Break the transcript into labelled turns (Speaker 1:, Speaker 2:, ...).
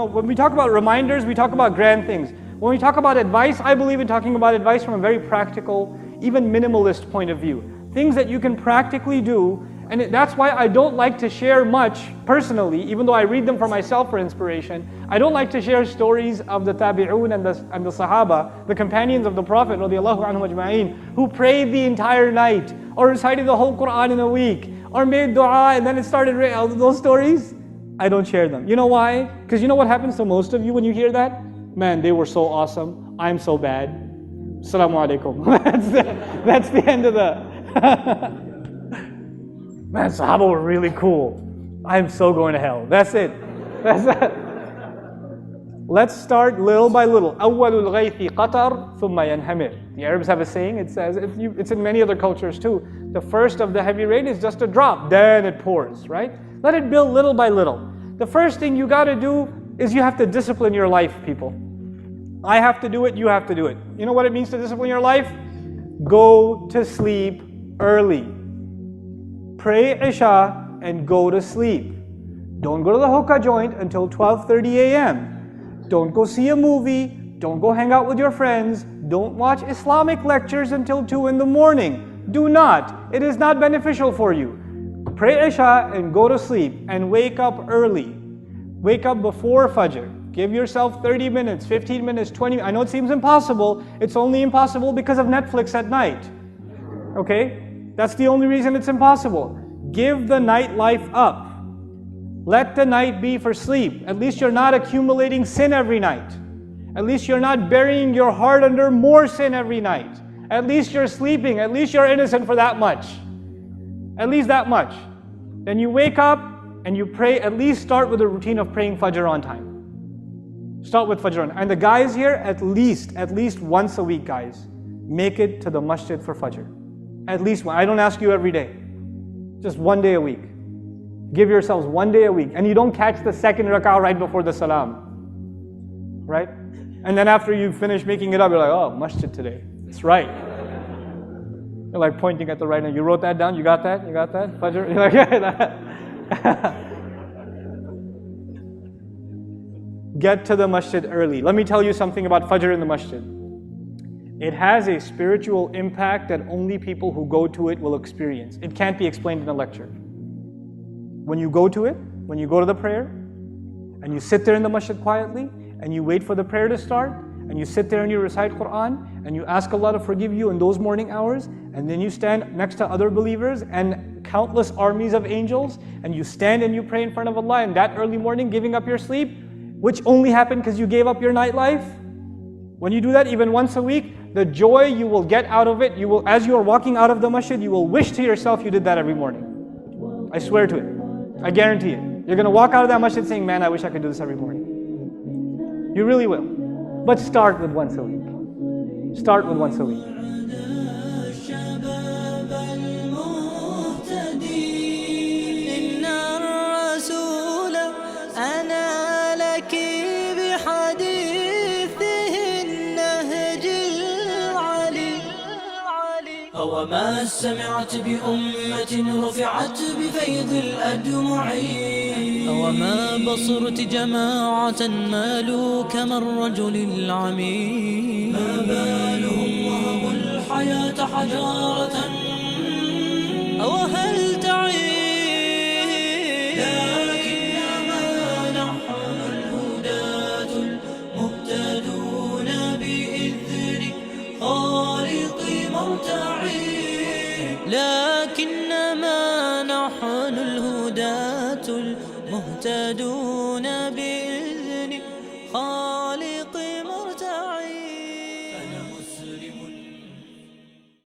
Speaker 1: when we talk about reminders, we talk about grand things. When we talk about advice, I believe in talking about advice from a very practical, even minimalist point of view. Things that you can practically do, and that's why I don't like to share much personally, even though I read them for myself for inspiration. I don't like to share stories of the tabi'un and the sahaba, the companions of the Prophet radiallahu anhum ajma'in, who prayed the entire night, or recited the whole Quran in a week, or made dua and then it started raining. Those stories, I don't share them. You know why? Because you know what happens to most of you when you hear that? Man, they were so awesome. I'm so bad. Assalamu alaikum. That's the end of the... Man, Sahaba were really cool. I'm so going to hell. That's it. That's it. Let's start little by little. أول الغيث قطر ثم ينهمر. The Arabs have a saying. It says, it's in many other cultures too. The first of the heavy rain is just a drop. Then it pours, right? Let it build little by little. The first thing you got to do is you have to discipline your life, people. I have to do it, you have to do it. You know what it means to discipline your life? Go to sleep early. Pray Isha and go to sleep. Don't go to the hookah joint until 12:30 a.m. Don't go see a movie. Don't go hang out with your friends. Don't watch Islamic lectures until 2 in the morning. Do not. It is not beneficial for you. Pray Isha and go to sleep and wake up early. Wake up before Fajr. Give yourself 30 minutes, 15 minutes, 20 minutes. I know it seems impossible. It's only impossible because of Netflix at night. Okay? That's the only reason it's impossible. Give the nightlife up. Let the night be for sleep. At least you're not accumulating sin every night. At least you're not burying your heart under more sin every night. At least you're sleeping. At least you're innocent for that much. At least that much. Then you wake up and you pray. At least start with a routine of praying Fajr on time. Start with Fajr on time. And the guys here, at least once a week, guys, make it to the masjid for Fajr. At least one. I don't ask you every day. Just one day a week. Give yourselves one day a week. And you don't catch the second rak'ah right before the salam. Right? And then after you finish making it up, you're like, oh, masjid today. That's right. You're like pointing at the right hand. You wrote that down? You got that? You got that? Fajr? You're like, yeah. Get to the masjid early. Let me tell you something about Fajr in the masjid. It has a spiritual impact that only people who go to it will experience. It can't be explained in a lecture. When you go to it, when you go to the prayer, and you sit there in the masjid quietly, and you wait for the prayer to start, and you sit there and you recite Quran, and you ask Allah to forgive you in those morning hours, and then you stand next to other believers and countless armies of angels, and you stand and you pray in front of Allah in that early morning, giving up your sleep, which only happened because you gave up your nightlife. When you do that even once a week, the joy you will get out of it, you will, as you are walking out of the masjid, you will wish to yourself you did that every morning. I swear to it. I guarantee it. You're going to walk out of that masjid saying, man, I wish I could do this every morning. You really will. But start with once a week. Start with once a week.
Speaker 2: وما سمعت بأمة رفعت بفيض الأدمع وما بصرت جماعة مالوا كما الرجل العميق ما بالهم وهبوا الحياة حجارة أو هل تعيش لكنما نحن الهداة المهتدون بإذن خالق مرتعي لكنما نحن الهداة المهتدون بإذن خالق